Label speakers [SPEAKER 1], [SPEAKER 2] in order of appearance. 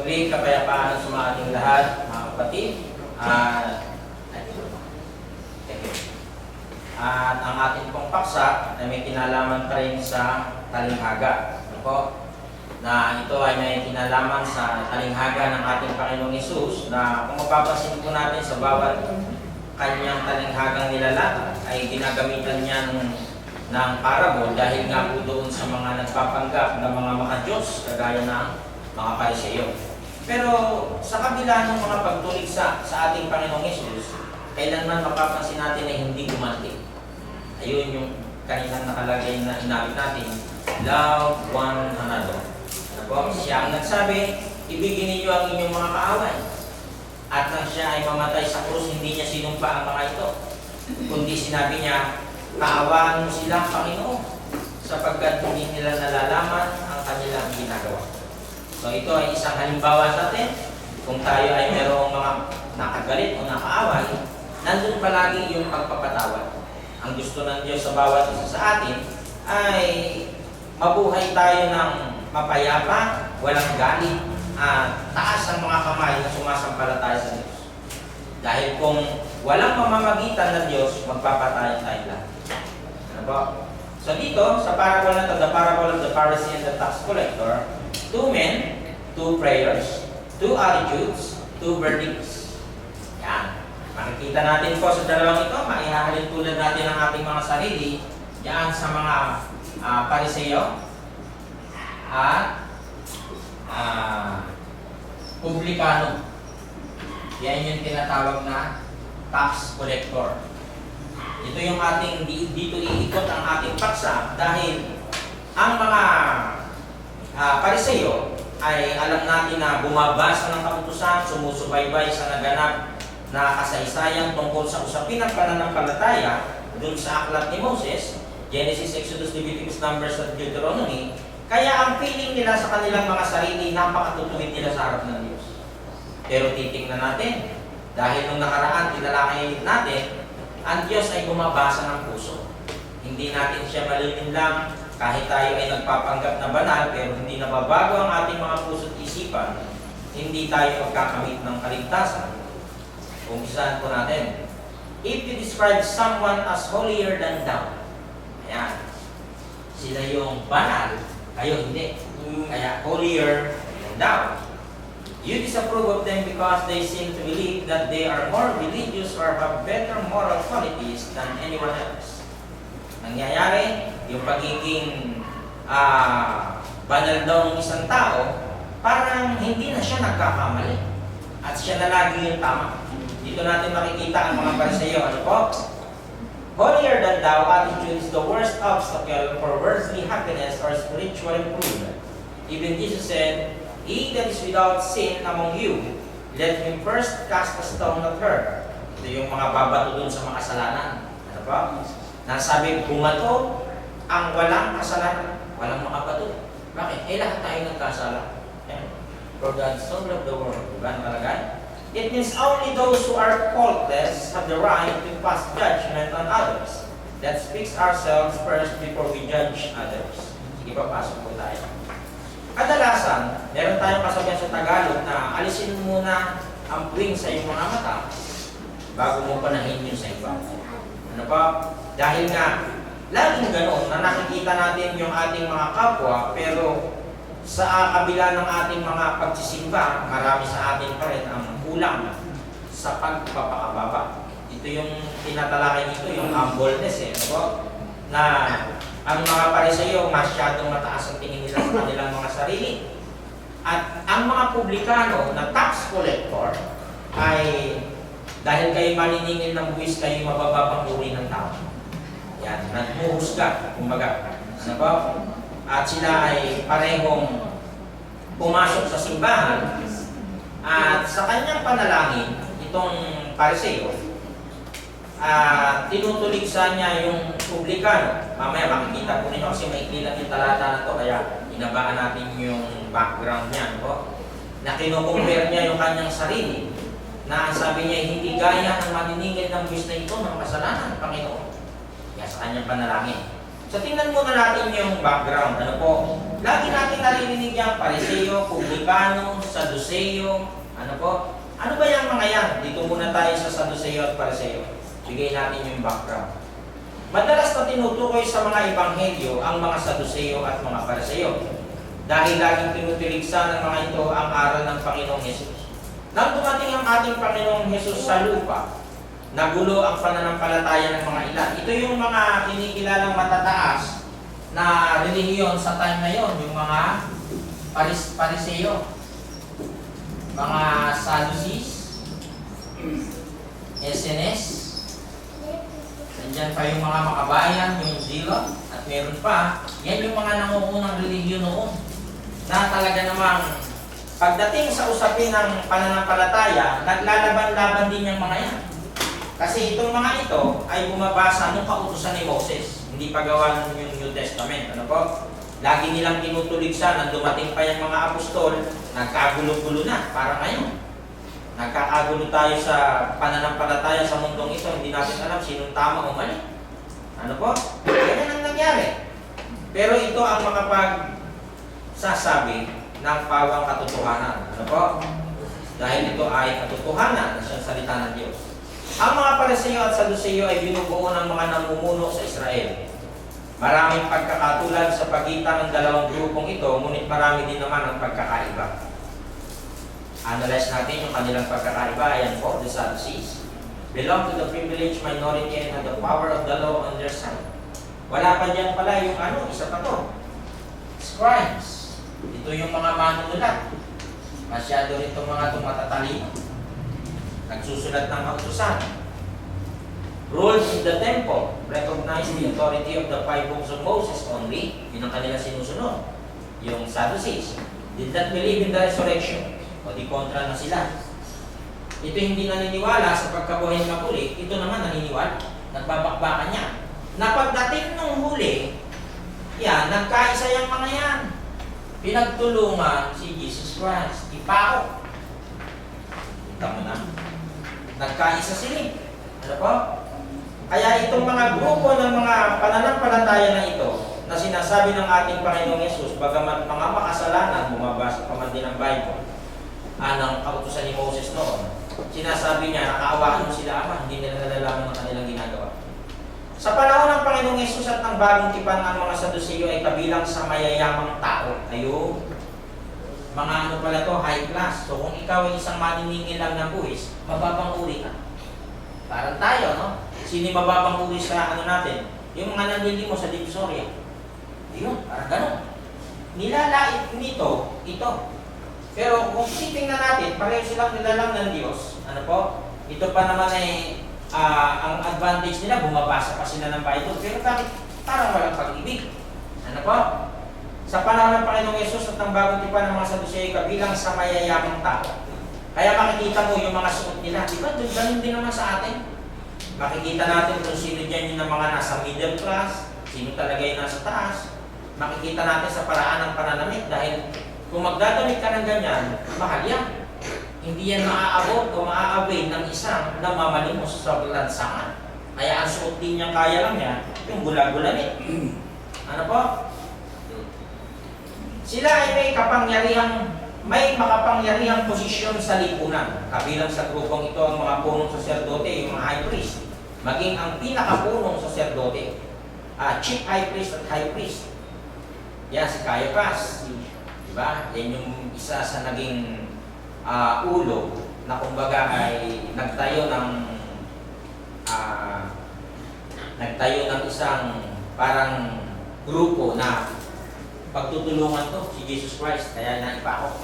[SPEAKER 1] Muli, kapayapaan sa mga ating lahat, mga kapatid. At ang ating pong paksa ay may kinalaman pa rin sa talinghaga. Na ito ay may kinalaman sa talinghaga ng ating Panginoong Hesus, na kung mapapansin po natin sa bawat kanyang talinghagang nilalata ay ginagamitan niya ng parable dahil nga po doon sa mga nagpapanggap na mga makadiyos kagaya ng mga Pariseyo. Pero sa kabila ng mga pagtuligsa sa ating Panginoong Hesus, kailanman mapapansin natin na hindi gumanti. Ayun yung kanilang nakalagay na inabit natin, love one another. Siya ang nagsabi, ibigin ninyo ang inyong mga kaaway. At nang siya ay mamatay sa krus, hindi niya sinumpa ang mga ito, kundi sinabi niya, kaawaan mo sila, Panginoon, sapagkat hindi nila nalalaman ang kanilang ginagawa. So ito ay isang halimbawa sa atin. Kung tayo ay merong mga nakagalit o nakaaway, nandun palagi yung pagpapatawad. Ang gusto ng Diyos sa bawat isa sa atin ay mabuhay tayo ng mapayapa, walang galit, at taas ang mga kamay na sumasampalataya sa Diyos. Dahil kung walang mamamagitan ng Diyos, magpapatayan tayo lahat. Ano ba? So dito, sa parable na ito, the parable of the Pharisee and the tax collector, 2 men, 2 prayers, 2 attitudes, 2 verdicts. Yan. Makikita natin po sa dalawang ito, maihahalin tulad natin ang ating mga sarili yan sa mga Pariseyo at publikano. Yan yung tinatawag na tax collector. Ito yung ating, dito iikot ang ating paksa dahil ang mga Pariseyo ay alam natin na bumabasa ng kautusan, sumusubaybay sa naganap na kasaysayan tungkol sa usapin ng pananampalataya dun sa aklat ni Moses, Genesis, Exodus, Leviticus, Numbers at Deuteronomy. Kaya ang feeling nila sa kanilang mga sarili, napakatutuwid nila sa harap ng Diyos. Pero titingnan natin, dahil nung nakaraan, tinalakay natin, ang Diyos ay bumabasa ng puso. Hindi natin siya malilinlang kahit tayo ay nagpapanggap na banal, pero hindi nababago ang ating mga puso at isipan, hindi tayo magkakamit ng kaligtasan. Umpisahan po natin. If you describe someone as holier than thou, ayan, sila yung banal, kayo hindi. Kaya holier than thou. You disapprove of them because they seem to believe that they are more religious or have better moral qualities than anyone else. Nangyayari, yung pagiging banal daw ng isang tao, parang hindi na siya nagkakamali. At siya na lagi yung tama. Dito natin makikita ang mga Pariseyo. Ano po? Holier than thou attitude is the worst obstacle for worldly happiness or spiritual improvement. Even Jesus said, he that is without sin among you, let him first cast a stone at her. Ito yung mga babato dun sa mga kasalanan. Ano po? Nasabi, bumato ang walang kasalanan. Walang makabato. Bakit? Lahat tayo nagkasala. For God so loved the world. Diba nakalagay? It means only those who are faultless have the right to pass judgment on others. That speaks ourselves first before we judge others. Sige pa, pasok po tayo. Kadalasan, meron tayong kasabihan sa Tagalog na alisin muna ang puwing sa iyong mga mata bago mo panahin yun sa iba. Ano pa? Dahil nga, laging ganoon na nakikita natin yung ating mga kapwa, pero sa kabila ng ating mga pagsisimba, marami sa atin pa rin ang kulang sa pagpapakababa. Ito yung tinatalakay nito, yung humbleness na ang mga Pariseyo masyadong mataas ang tingin nila sa kanilang mga sarili. At ang mga publikano na tax collector ay dahil kayo maniningil ng buwis, kayo mabababang uri ng tao. Yan, nagmuhusga, kumbaga. At sila ay parehong pumasok sa simbahan at sa kanyang panalangin, itong Pariseyo, tinutuligsa niya yung publikano. Mamaya makikita po ninyo kasi maikli lang yung talata na to, kaya inabaan natin yung background niya. Na kinukumpare niya yung kanyang sarili, na sabi niya hindi gaya ng maniningil ng buwis na ito ng kasalanan, Panginoon. Kaya sa kanyang panalangin. So tingnan muna natin yung background. Ano po? Lagi natin naririnig yung Pariseo, Publicano, Saduceo, ano po? Ano ba yung mga yan? Dito muna tayo sa Saduceo at Pariseo. Bigay natin yung background. Madalas na tinutukoy sa mga ebanghelyo ang mga Saduceo at mga Pariseo. Dahil laging tinutiligsa ng mga ito ang aral ng Panginoong Hesus. Nang dumating ang ating Panginoong Hesus sa lupa, nagulo ang pananampalataya ng mga ilan. Ito yung mga kinikilalang matataas na relihiyon sa time na yon, yung mga Pariseo, mga Sadducees, SNS, nandiyan pa yung mga makabayan, yung Zilot, at meron pa, yan yung mga nangungunang relihiyon noon, na talaga namang pagdating sa usapin ng pananampalataya, naglalaban-laban din yung mga yan. Kasi itong mga ito ay bumabasa ng kautusan ni Moses. Hindi pa gawa yung New Testament. Ano po? Lagi nilang tinutuligsa nang dumating pa yung mga apostol, nagkagulo-gulo na, para ngayon. Nagkakagulo tayo sa pananampalataya sa mundong ito, hindi natin alam sinong tama o mali. Ano po? Ganyan ang nangyari. Pero ito ang makapagsasabi ng pawang katotohanan. Ano po? Dahil ito ay katotohanan na siyang salita ng Diyos. Ang mga Pariseo at Saduceo ay binubuo ng mga namumuno sa Israel. Maraming pagkakatulad sa pagitan ng dalawang grupong ito, ngunit marami din naman ang pagkakaiba. Analyze natin yung kanilang pagkakaiba. Ayan po, the Sadducees belong to the privileged minority and had the power of the law on their side. Wala pa dyan pala yung isa pa to. Scribes. Ito yung mga manunulat. Masyado rin itong mga matatalino. Nagsusulat ng kautusan. Rules in the temple, recognize the authority of the 5 books of Moses only. Yun ang kanila sinusunod. Yung Sadducees did not believe in the resurrection. O di kontra na sila. Ito hindi naniniwala sa pagkabuhay ng muli. Ito naman naniniwala. Nagbabakbakan niya. Na pagdating ng huli, yan, nagkaisa yung mga yan. Pinagtulungan si Jesus Christ. Ipao. Kita mo na. Nagkaisa sila. Ano po? Kaya itong mga grupo ng mga pananampalataya na ito, na sinasabi ng ating Panginoong Yesus, bagamat mga makasalanan, bumabasa pa man din ang Bible, ng kautusan ni Moses noon, sinasabi niya, nakaawaan mo sila Ama, hindi nila nalalaman ng kanilang ginagawa. Sa panahon ng Panginoong Yesus at ng bagong tipan, ang mga Saduceo ay kabilang sa mayayamang tao. Ayun. Mga ano pala to, high class. So kung ikaw ay isang maniningil lang ng buwis, mababang uri ka. Parang tayo, no? Sino mababang uri sa ano natin? Yung mga nanili mo sa Divisoria. Ayun, parang gano'n. Nilalait nito, ito. Pero kung titingnan natin, pareho silang nilalang ng Diyos. Ano po? Ito pa naman ay ang advantage nila, bumabasa pa sila ng Bible. Pero bakit parang walang pag-ibig? Ano po? Sa panahon ng Panginoong Yesus at ng bagong tipan ng mga Saduceo, kabilang sa mayayamang tao. Kaya makikita mo yung mga suot nila. Di ba? Ganun din naman sa atin. Makikita natin kung sino dyan yung mga nasa middle class, sino talaga yung nasa taas. Makikita natin sa paraan ng pananamit dahil kung magdadamit ka ng ganyan, mahal yan. Hindi yan maaabot o maaaway ng isang na mamalimos sa lansangan. Kaya ang suot din niyang kaya lang niya, yung gula-gulanit. Ano po? Sila ay may makapangyarihang posisyon sa lipunan. Kabilang sa grupong ito ang mga punong saserdote, yung mga high priest. Maging ang pinakapunong saserdote, chief high priest at high priest. Yan, si Caiaphas. Diba? Yan yung isa sa naging ulo na kumbaga ay nagtayo ng isang parang grupo na pagtutulungan to si Jesus Christ, kaya naipa ako.